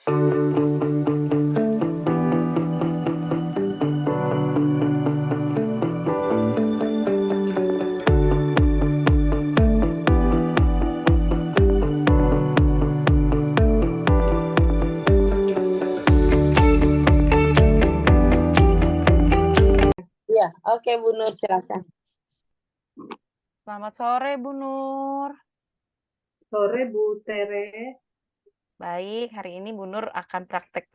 Iya, oke Bu Nur, silakan. Selamat sore Bu Nur. Sore Bu Tere. Baik, hari ini Bu Nur akan praktek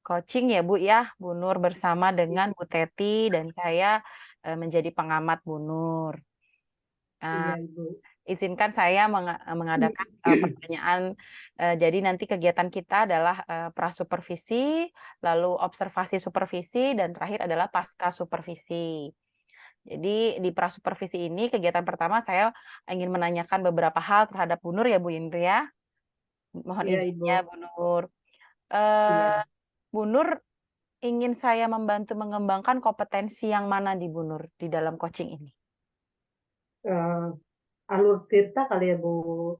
coaching ya Bu ya. Bu Nur bersama dengan Bu Teti dan saya menjadi pengamat Bu Nur. Iya Ibu. Izinkan saya mengadakan pertanyaan. Jadi nanti kegiatan kita adalah prasupervisi, lalu observasi supervisi, dan terakhir adalah pasca supervisi. Jadi di prasupervisi ini kegiatan pertama saya ingin menanyakan beberapa hal terhadap Bu Nur ya Bu Indri ya. Mohon Iya izinnya Ibu. Bu Nur. Iya. Bu Nur ingin saya membantu mengembangkan kompetensi yang mana di Bu Nur di dalam coaching ini? Alur Tirta kali ya Bu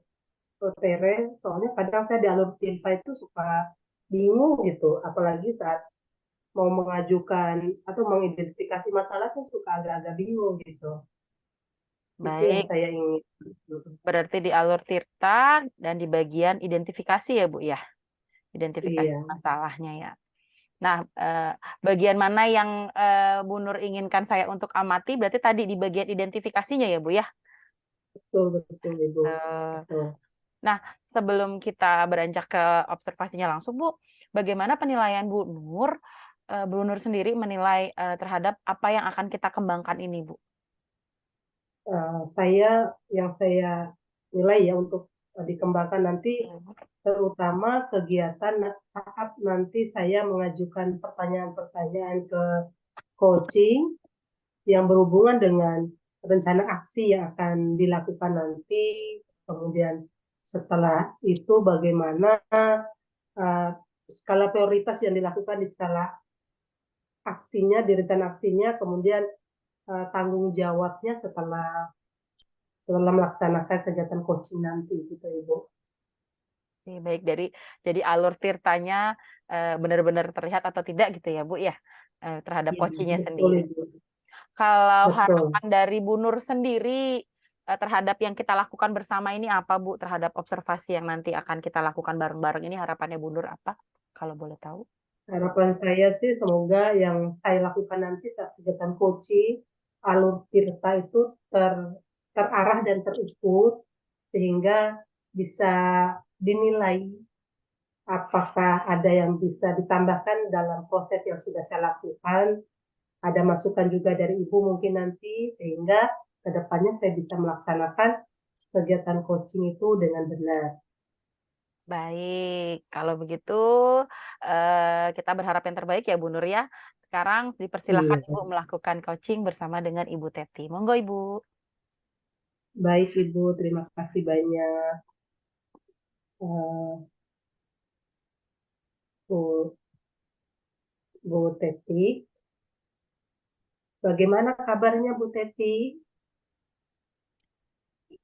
Tere. Soalnya kadang saya di alur Tirta itu suka bingung gitu. Apalagi saat mau mengajukan atau mengidentifikasi masalah, saya suka agak-agak bingung gitu. Itu yang Baik, saya ingin. berarti di alur Tirta dan di bagian identifikasi ya Bu ya, identifikasi Iya, masalahnya ya. Nah, bagian mana yang Bu Nur inginkan saya untuk amati? Berarti tadi di bagian identifikasinya ya Bu ya. betul betul Ibu. Eh, Betul. Nah, sebelum kita beranjak ke observasinya langsung Bu, bagaimana penilaian Bu Nur? Bu Nur sendiri menilai terhadap apa yang akan kita kembangkan ini Bu? Yang saya nilai ya untuk dikembangkan nanti, terutama kegiatan saat nanti saya mengajukan pertanyaan-pertanyaan ke coaching yang berhubungan dengan rencana aksi yang akan dilakukan nanti. Kemudian setelah itu bagaimana uh, skala prioritas yang dilakukan di skala aksinya, di rencana aksinya, kemudian tanggung jawabnya setelah melaksanakan kegiatan coaching nanti gitu Ibu. Baik, jadi alur tirtanya benar-benar terlihat atau tidak gitu ya Bu ya, terhadap Iya, coachingnya betul sendiri. Ibu. Kalau Betul. harapan dari Bu Nur sendiri terhadap yang kita lakukan bersama ini apa Bu? Terhadap observasi yang nanti akan kita lakukan bareng-bareng ini harapannya Bu Nur apa? Kalau boleh tahu. Harapan saya sih semoga yang saya lakukan nanti saat kegiatan coaching, alur tirta itu terarah dan terukur sehingga bisa dinilai apakah ada yang bisa ditambahkan dalam proses yang sudah saya lakukan. Ada masukan juga dari Ibu mungkin nanti sehingga kedepannya saya bisa melaksanakan kegiatan coaching itu dengan benar. Baik, kalau begitu kita berharap yang terbaik ya Bu Nur ya. Sekarang dipersilakan Iya. Ibu melakukan coaching bersama dengan Ibu Teti. Monggo Ibu. Baik Ibu, terima kasih banyak. Uh, Bu, Bu Teti. Bagaimana kabarnya Bu Teti?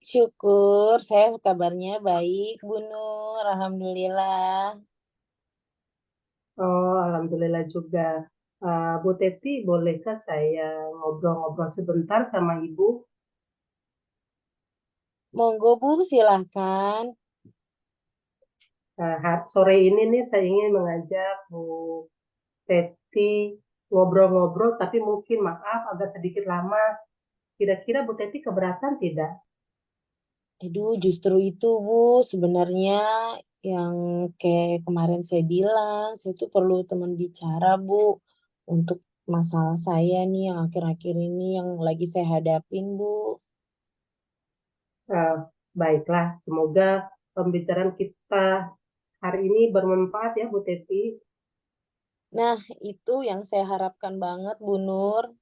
Syukur, saya kabarnya baik Bu Nur, Alhamdulillah. Oh, Alhamdulillah juga. Bu Teti, bolehkah saya ngobrol-ngobrol sebentar sama Ibu? Monggo Bu, silahkan. Sore ini nih saya ingin mengajak Bu Teti ngobrol-ngobrol, tapi mungkin maaf agak sedikit lama. Kira-kira Bu Teti keberatan tidak? Aduh, justru itu Bu, sebenarnya yang kayak kemarin saya bilang, saya tuh perlu teman bicara Bu, untuk masalah saya nih yang akhir-akhir ini yang lagi saya hadapin Bu. Eh, Baiklah, semoga pembicaraan kita hari ini bermanfaat ya Bu Teti. Nah, itu yang saya harapkan banget Bu Nur.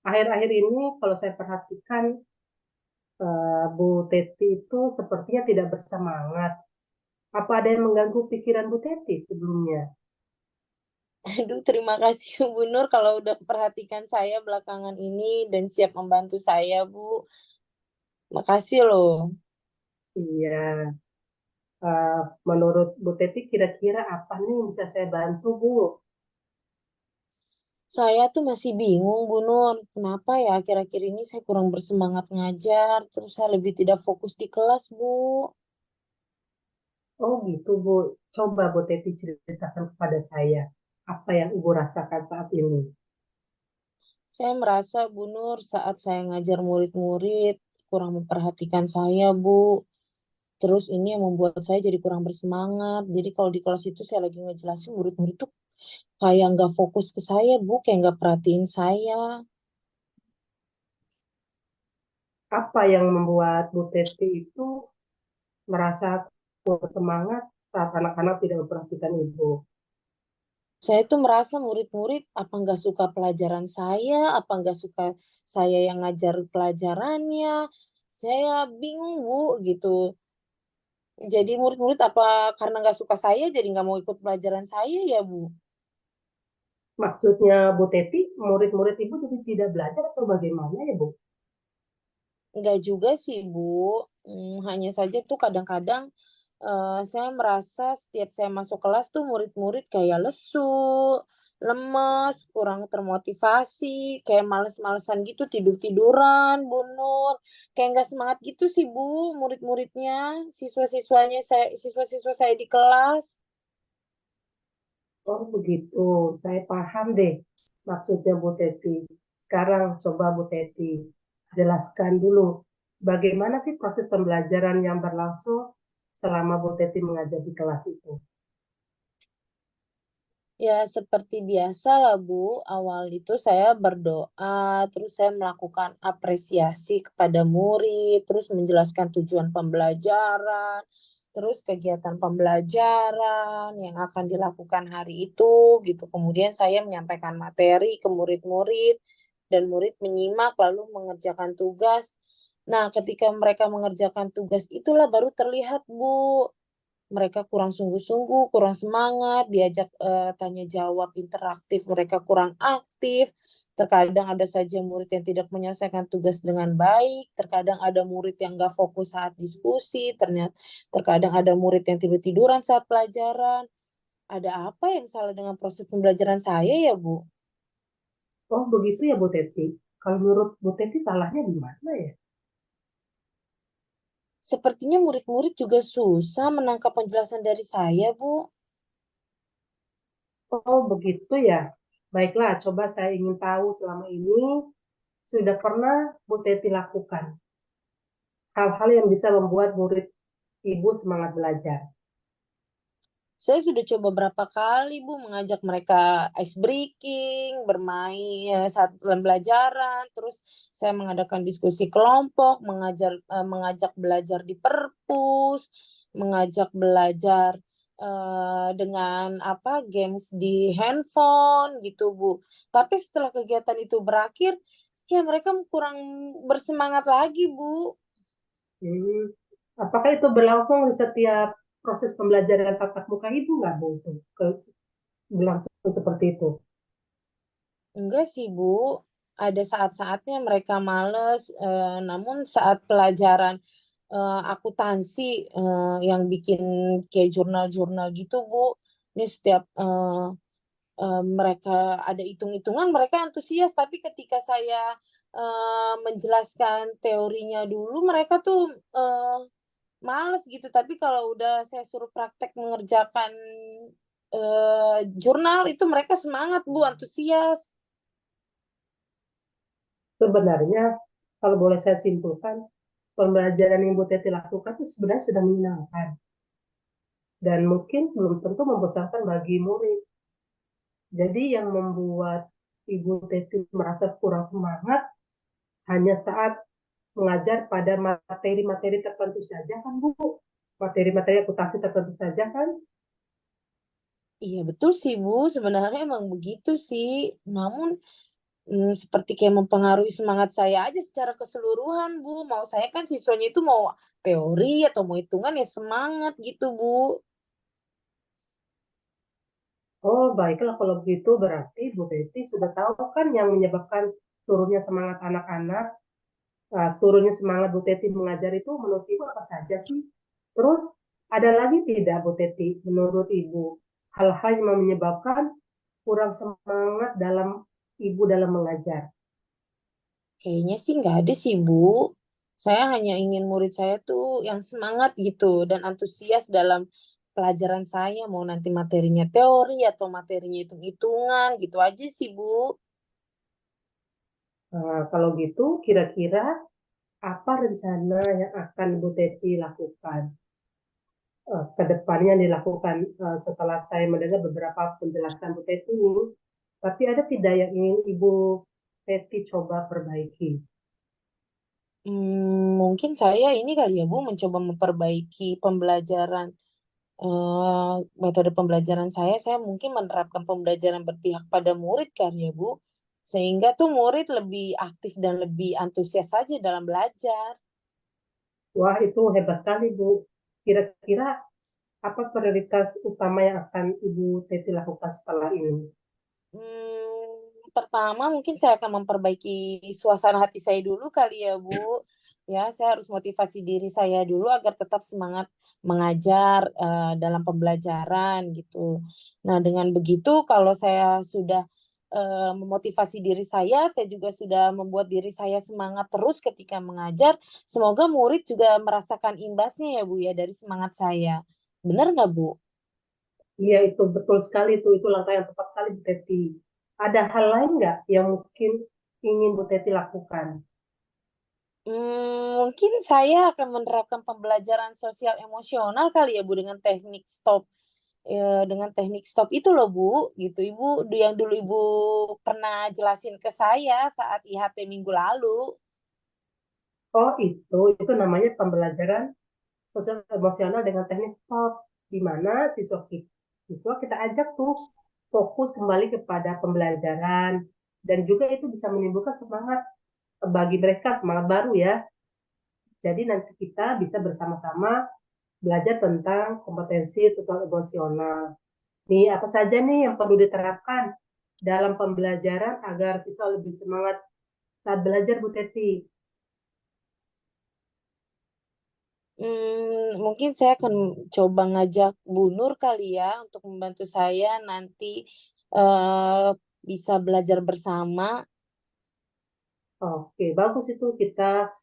Akhir-akhir ini kalau saya perhatikan Bu Teti itu sepertinya tidak bersemangat. Apa ada yang mengganggu pikiran Bu Teti sebelumnya? Aduh, terima kasih Bu Nur kalau udah perhatikan saya belakangan ini dan siap membantu saya Bu. Makasih loh. Iya, Menurut Bu Teti kira-kira apa nih yang bisa saya bantu, Bu? Saya tuh masih bingung, Bu Nur. Kenapa ya akhir-akhir ini saya kurang bersemangat ngajar, terus saya lebih tidak fokus di kelas, Bu. Oh gitu, Bu. Coba Bu Teti ceritakan kepada saya apa yang Ibu rasakan saat ini. Saya merasa, Bu Nur, saat saya ngajar murid-murid, kurang memperhatikan saya, Bu. Terus ini yang membuat saya jadi kurang bersemangat. Jadi kalau di kelas itu saya lagi ngejelasin, murid-murid tuh kayak nggak fokus ke saya, Bu. Kayak nggak perhatiin saya. Apa yang membuat Bu Teti itu merasa kurang semangat saat anak-anak tidak memperhatikan Ibu? Saya tuh merasa murid-murid apa nggak suka pelajaran saya, apa nggak suka saya yang ngajar pelajarannya. Saya bingung, Bu, gitu. Jadi murid-murid apa karena nggak suka saya jadi nggak mau ikut pelajaran saya ya, Bu? Maksudnya Bu Teti, murid-murid Ibu jadi tidak belajar atau bagaimana ya, Bu? Nggak juga sih, Bu. Hanya saja tuh kadang-kadang saya merasa setiap saya masuk kelas tuh murid-murid kayak lesu, lemes, kurang termotivasi, kayak males-malesan gitu, tidur-tiduran, Bu Nur. Kayak nggak semangat gitu sih, Bu, murid-muridnya, siswa-siswa saya di kelas. Oh begitu, saya paham deh maksudnya Bu Teti. Sekarang coba Bu Teti jelaskan dulu bagaimana sih proses pembelajaran yang berlangsung selama Bu Teti mengajar di kelas itu. Ya, seperti biasa lah, Bu. Awal itu saya berdoa, terus saya melakukan apresiasi kepada murid, terus menjelaskan tujuan pembelajaran, terus kegiatan pembelajaran yang akan dilakukan hari itu, gitu. Kemudian saya menyampaikan materi ke murid-murid, dan murid menyimak lalu mengerjakan tugas. Nah, ketika mereka mengerjakan tugas itulah baru terlihat, Bu, mereka kurang sungguh-sungguh, kurang semangat, diajak tanya jawab interaktif, mereka kurang aktif. Terkadang ada saja murid yang tidak menyelesaikan tugas dengan baik, terkadang ada murid yang nggak fokus saat diskusi, terkadang ada murid yang tidur-tiduran saat pelajaran. Ada apa yang salah dengan proses pembelajaran saya ya, Bu? Oh begitu ya Bu Teti. Kalau menurut Bu Teti salahnya di mana ya? Sepertinya murid-murid juga susah menangkap penjelasan dari saya, Bu. Oh begitu ya. Baiklah, coba saya ingin tahu selama ini sudah pernah Bu Teti lakukan hal-hal yang bisa membuat murid Ibu semangat belajar. Saya sudah coba berapa kali, Bu, mengajak mereka ice breaking, bermain saat pembelajaran, terus saya mengadakan diskusi kelompok, mengajak belajar di perpus, mengajak belajar dengan apa games di handphone gitu, Bu. Tapi setelah kegiatan itu berakhir, ya mereka kurang bersemangat lagi, Bu. Hmm. Apakah itu berlangsung di setiap proses pembelajaran tatap muka Ibu nggak, Bu? Berlangsung seperti itu. Enggak sih, Bu. Ada saat-saatnya mereka males, namun saat pelajaran akuntansi yang bikin kayak jurnal-jurnal gitu, Bu. Ini setiap mereka ada hitung-hitungan, mereka antusias. Tapi ketika saya menjelaskan teorinya dulu, mereka tuh males gitu. Tapi kalau udah saya suruh praktek mengerjakan jurnal, itu mereka semangat, Bu, antusias. Sebenarnya, kalau boleh saya simpulkan, pembelajaran yang Bu Teti lakukan itu sebenarnya sudah menyenangkan. Dan mungkin belum tentu membosankan bagi murid. Jadi yang membuat Ibu Teti merasa kurang semangat hanya saat mengajar pada materi-materi tertentu saja kan, Bu? Materi-materi akuntansi tertentu saja kan? Iya betul sih, Bu, sebenarnya emang begitu sih. Namun seperti kayak mempengaruhi semangat saya aja secara keseluruhan, Bu. Mau saya kan siswanya itu mau teori atau mau hitungan ya semangat gitu, Bu. Oh, baiklah kalau begitu berarti Bu Teti sudah tahu kan yang menyebabkan turunnya semangat anak-anak. Turunnya semangat Bu Teti mengajar itu menurut Ibu apa saja sih? Terus Ada lagi tidak Bu Teti, menurut Ibu, hal-hal yang menyebabkan kurang semangat Ibu dalam mengajar? Kayaknya sih nggak ada sih, Bu. Saya hanya ingin murid saya tuh yang semangat gitu dan antusias dalam pelajaran saya, mau nanti materinya teori atau materinya hitung-hitungan, gitu aja sih, Bu. Nah, kalau gitu, kira-kira apa rencana yang akan Bu Teti lakukan ke depannya dilakukan setelah saya mendengar beberapa penjelasan Bu Teti ini, tapi ada tidak yang ingin Ibu Teti coba perbaiki? Mungkin saya ini kali ya, Bu, mencoba memperbaiki pembelajaran, metode pembelajaran saya mungkin menerapkan pembelajaran berpihak pada murid kali ya, Bu. Sehingga tuh murid lebih aktif dan lebih antusias saja dalam belajar. Wah, itu hebat sekali, Bu. Kira-kira apa prioritas utama yang akan Ibu Teti lakukan setelah ini? Pertama mungkin saya akan memperbaiki suasana hati saya dulu kali ya, Bu. Ya, saya harus motivasi diri saya dulu agar tetap semangat mengajar dalam pembelajaran gitu. Nah, dengan begitu kalau saya sudah memotivasi diri saya juga sudah membuat diri saya semangat terus ketika mengajar. Semoga murid juga merasakan imbasnya ya, Bu ya, dari semangat saya. Benar nggak, Bu? Iya, itu betul sekali itu langkah yang tepat sekali Bu Teti. Ada hal lain nggak yang mungkin ingin Bu Teti lakukan? Mungkin saya akan menerapkan pembelajaran sosial emosional kali ya, Bu, dengan teknik stop itu loh, Bu, gitu. Ibu yang dulu Ibu pernah jelasin ke saya saat IHT minggu lalu. Oh, itu namanya pembelajaran sosial emosional dengan teknik stop, di mana siswa kita ajak tuh fokus kembali kepada pembelajaran, dan juga itu bisa menimbulkan semangat bagi mereka, semangat baru ya. Jadi nanti kita bisa bersama-sama belajar tentang kompetensi sosial emosional. Nih, apa saja nih yang perlu diterapkan dalam pembelajaran agar siswa lebih semangat saat belajar, Bu Teti? Mungkin saya akan coba ngajak Bu Nur kali ya untuk membantu saya nanti, eee, bisa belajar bersama. Oke, bagus itu kita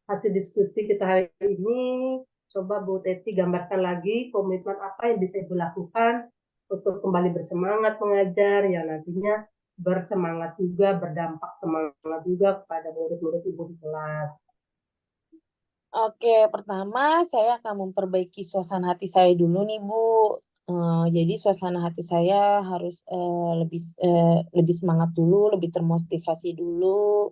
hasil diskusi kita hari ini. Coba Bu Teti gambarkan lagi komitmen apa yang bisa Ibu lakukan untuk kembali bersemangat mengajar, yang nantinya bersemangat juga, berdampak semangat juga kepada murid-murid Ibu di kelas. Oke, pertama saya akan memperbaiki suasana hati saya dulu nih, Bu. Jadi suasana hati saya harus, lebih semangat dulu, lebih termotivasi dulu.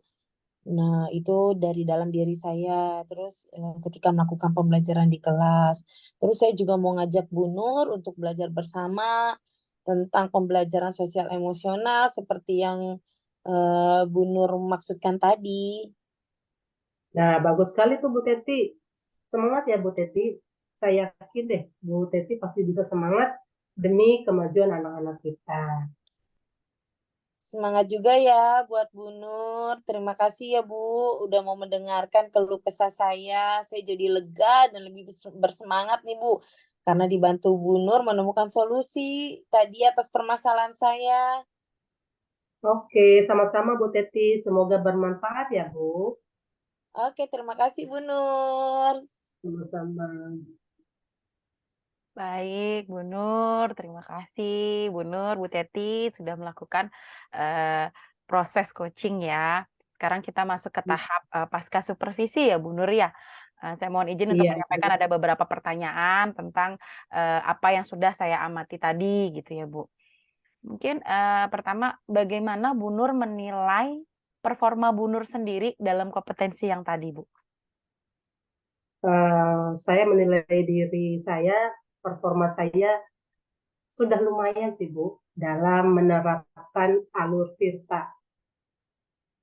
Nah, itu dari dalam diri saya. Terus, ketika melakukan pembelajaran di kelas. Terus saya juga mau ngajak Bu Nur untuk belajar bersama tentang pembelajaran sosial emosional seperti yang, Bu Nur maksudkan tadi. Nah, bagus sekali tuh Bu Teti. Semangat ya Bu Teti. Saya yakin deh Bu Teti pasti bisa semangat demi kemajuan anak-anak kita. Semangat juga ya buat Bu Nur. Terima kasih ya Bu, udah mau mendengarkan keluh kesah saya. Saya jadi lega dan lebih bersemangat nih Bu, karena dibantu Bu Nur menemukan solusi tadi atas permasalahan saya. Oke, sama-sama Bu Teti. Semoga bermanfaat ya Bu. Oke, terima kasih Bu Nur. Sama-sama. Baik, Bu Nur, terima kasih Bu Nur, Bu Teti sudah melakukan eh, proses coaching ya. Sekarang kita masuk ke tahap pasca supervisi ya Bu Nur ya. Saya mohon izin untuk Iya, menyampaikan ada beberapa pertanyaan tentang apa yang sudah saya amati tadi gitu ya Bu. Mungkin pertama, bagaimana Bu Nur menilai performa Bu Nur sendiri dalam kompetensi yang tadi Bu? saya menilai diri saya, performa saya sudah lumayan sih Bu dalam menerapkan alur Tirta.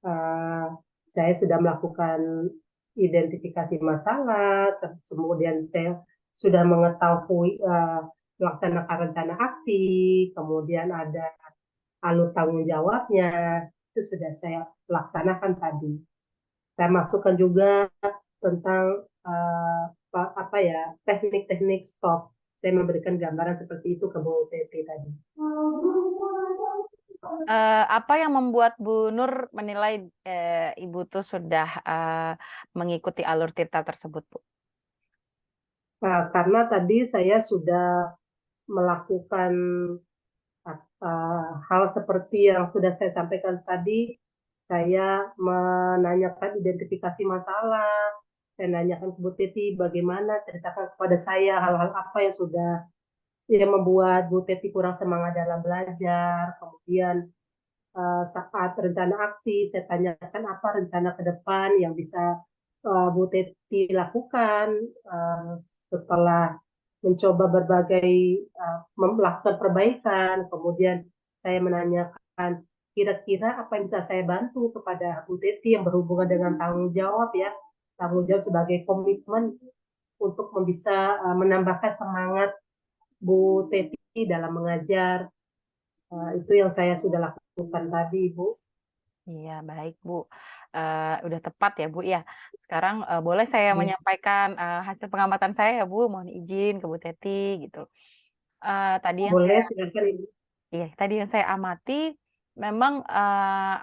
Eh, saya sudah melakukan identifikasi masalah, kemudian saya sudah mengetahui melaksanakan rencana aksi, kemudian ada alur tanggung jawabnya, itu sudah saya laksanakan tadi. Saya masukkan juga tentang apa ya, teknik-teknik stop. Saya memberikan gambaran seperti itu ke Bu Teti tadi. Apa yang membuat Bu Nur menilai Ibu tuh sudah mengikuti alur Tirta tersebut, Bu? Karena tadi saya sudah melakukan hal seperti yang sudah saya sampaikan tadi. Saya menanyakan identifikasi masalah, saya nanyakan ke Bu Teti bagaimana, ceritakan kepada saya hal-hal apa yang sudah yang membuat Bu Teti kurang semangat dalam belajar. Kemudian saat rencana aksi, saya tanyakan apa rencana ke depan yang bisa Bu Teti lakukan setelah mencoba berbagai melakukan perbaikan. Kemudian saya menanyakan kira-kira apa yang bisa saya bantu kepada Bu Teti yang berhubungan dengan tanggung jawab ya, tanggung jawab sebagai komitmen untuk bisa menambahkan semangat Bu Teti dalam mengajar. Itu yang saya sudah lakukan tadi, Bu. Iya, baik, Bu. Udah tepat ya, Bu, ya. Sekarang boleh saya menyampaikan hasil pengamatan saya ya, Bu. Mohon izin ke Bu Teti, gitu. Tadi yang Boleh, saya silakan Ibu. Iya, tadi yang saya amati memang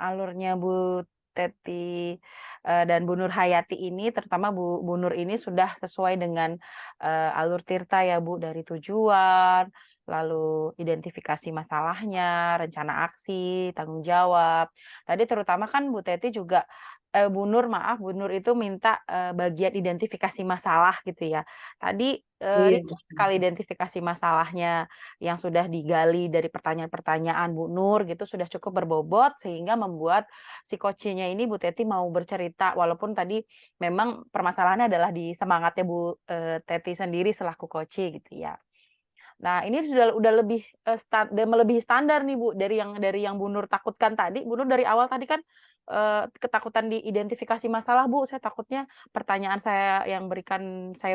alurnya Bu Teti dan Bu Nur Hayati ini, terutama Bu Nur ini sudah sesuai dengan alur Tirta ya Bu, dari tujuan, lalu identifikasi masalahnya, rencana aksi, tanggung jawab. Tadi terutama kan Bu Teti juga Bu Nur, maaf, Bu Nur itu minta bagian identifikasi masalah gitu ya. Tadi Iya, rinci sekali identifikasi masalahnya yang sudah digali dari pertanyaan-pertanyaan Bu Nur gitu sudah cukup berbobot sehingga membuat si coachnya ini Bu Teti mau bercerita walaupun tadi memang permasalahannya adalah di semangatnya Bu Teti sendiri selaku coach gitu ya. Nah, ini udah lebih udah melebihi standar nih Bu dari yang Bu Nur takutkan tadi. Bu Nur dari awal tadi kan ketakutan di identifikasi masalah Bu, saya takutnya pertanyaan saya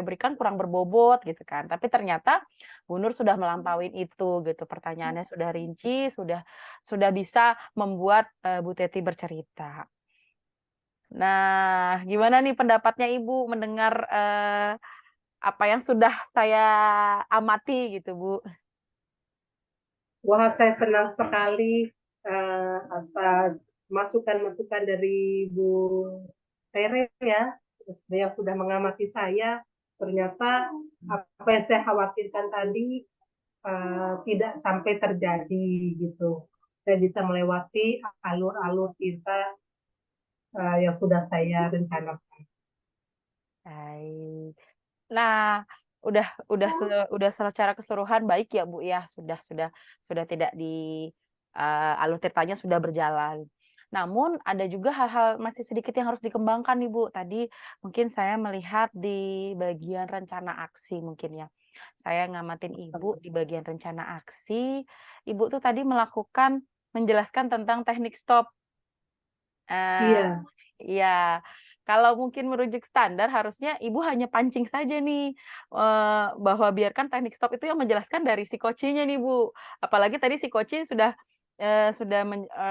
berikan kurang berbobot gitu kan. Tapi ternyata Bu Nur sudah melampaui itu gitu. Pertanyaannya sudah rinci, sudah bisa membuat Bu Teti bercerita. Nah, gimana nih pendapatnya Ibu mendengar apa yang sudah saya amati gitu, Bu? wah saya senang sekali atas masukan-masukan dari Bu Tere ya, yang sudah mengamati saya. Ternyata apa yang saya khawatirkan tadi tidak sampai terjadi gitu. Saya bisa melewati alur-alur kita yang sudah saya rencanakan. Baik. Nah, udah secara keseluruhan baik ya, Bu, ya? Sudah tidak di alur ceritanya sudah berjalan. Namun ada juga hal-hal masih sedikit yang harus dikembangkan nih, Bu. Tadi mungkin saya melihat di bagian rencana aksi mungkin ya. Saya ngamatin Ibu di bagian rencana aksi, Ibu tuh tadi menjelaskan tentang teknik stop. Eee, Iya, iya, kalau mungkin merujuk standar harusnya Ibu hanya pancing saja nih, bahwa biarkan teknik stop itu yang menjelaskan dari si coaching-nya nih, Bu. Apalagi tadi si coaching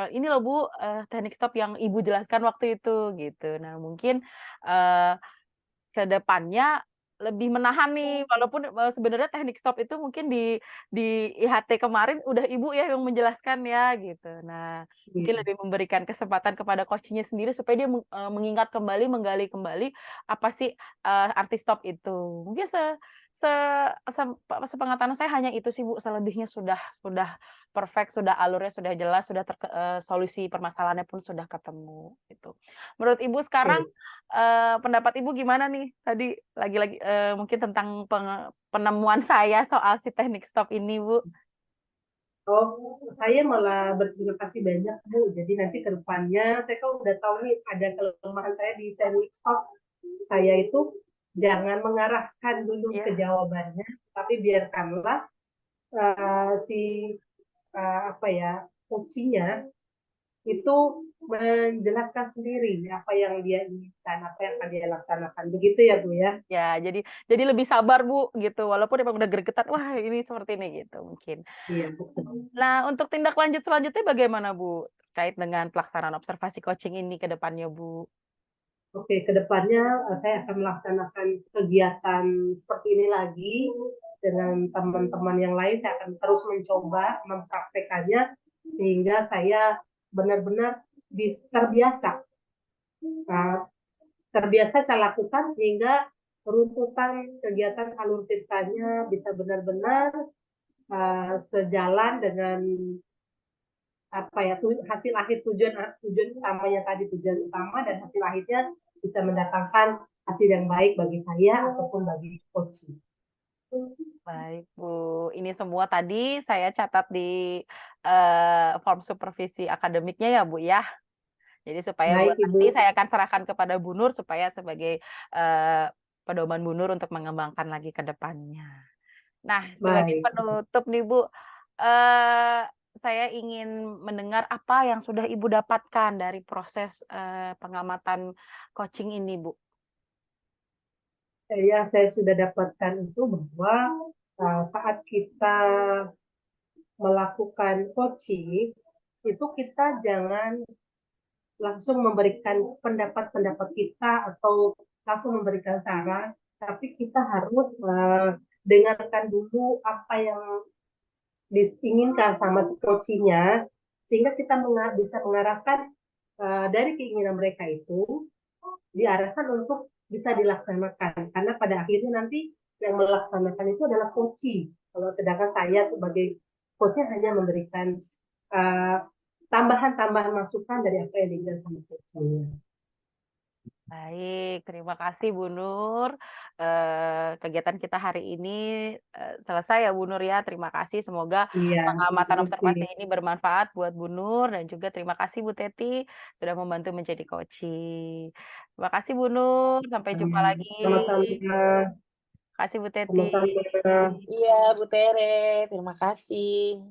"Ini loh Bu, teknik stop yang Ibu jelaskan waktu itu," gitu. Nah mungkin, eee ke depannya lebih menahan nih, walaupun, sebenarnya teknik stop itu mungkin di IHT kemarin udah Ibu ya yang menjelaskan ya, gitu. Nah, mungkin iya. lebih memberikan kesempatan kepada coaching-nya sendiri supaya dia mengingat kembali, menggali kembali apa sih, arti stop itu. Mungkin se se sem sepengetahuan saya hanya itu sih, Bu, selebihnya sudah perfect, sudah alurnya sudah jelas, solusi permasalahannya pun sudah ketemu, gitu. Menurut Ibu sekarang Oke. pendapat Ibu gimana nih? Tadi lagi-lagi, mungkin tentang penemuan saya soal si teknik stop ini, Bu. Oh, saya malah berterima kasih banyak Bu. Jadi nanti ke depannya saya kan udah tahu nih ada kelemahan saya di teknik stop. Saya itu jangan mengarahkan dulu ke Iya. jawabannya, tapi biarkanlah si apa ya coachingnya itu menjelaskan sendiri apa yang dia inginkan, apa yang akan dia laksanakan. Begitu ya Bu ya? Ya, jadi lebih sabar, Bu, gitu. Walaupun emang udah gregetan, "Wah, ini seperti ini," gitu mungkin. Iya betul. Nah, untuk tindak lanjut selanjutnya bagaimana, Bu? Terkait dengan pelaksanaan observasi coaching ini ke depannya, Bu? Oke, kedepannya saya akan melaksanakan kegiatan seperti ini lagi dengan teman-teman yang lain. Saya akan terus mencoba mempraktekannya sehingga saya benar-benar terbiasa. Nah, terbiasa saya lakukan sehingga runtutan kegiatan alur ceritanya bisa benar-benar sejalan dengan apa ya hasil akhir tujuan utamanya tadi, tujuan utama dan hasil akhirnya bisa mendatangkan hasil yang baik bagi saya ataupun bagi coach. Baik, Bu. Ini semua tadi saya catat di form supervisi akademiknya ya, Bu ya. Jadi supaya buat Baik Ibu. nanti saya akan serahkan kepada Bu Nur supaya sebagai pedoman Bu Nur untuk mengembangkan lagi ke depannya. Nah, sebagai Baik. penutup nih Bu, eh, saya ingin mendengar apa yang sudah Ibu dapatkan dari proses pengamatan coaching ini, Bu. Saya sudah dapatkan itu bahwa saat kita melakukan coaching itu kita jangan langsung memberikan pendapat-pendapat kita atau langsung memberikan saran, tapi kita harus dengarkan dulu apa yang diinginkan sama si coachnya, sehingga kita bisa mengarahkan dari keinginan mereka itu diarahkan untuk bisa dilaksanakan. Karena pada akhirnya nanti yang melaksanakan itu adalah coach. Kalau sedangkan saya sebagai coachnya hanya memberikan tambahan-tambahan masukan dari apa yang dibilang sama coachnya. Baik, terima kasih Bu Nur. Kegiatan kita hari ini selesai ya Bu Nur ya. Terima kasih. Semoga Iya, pengamatan observasi kasih. ini bermanfaat buat Bu Nur dan juga terima kasih Bu Teti sudah membantu menjadi coaching. Terima kasih Bu Nur. Sampai jumpa lagi. Sama-sama. Terima kasih Bu Teti. Sama-sama. Iya, Bu Tere, terima kasih.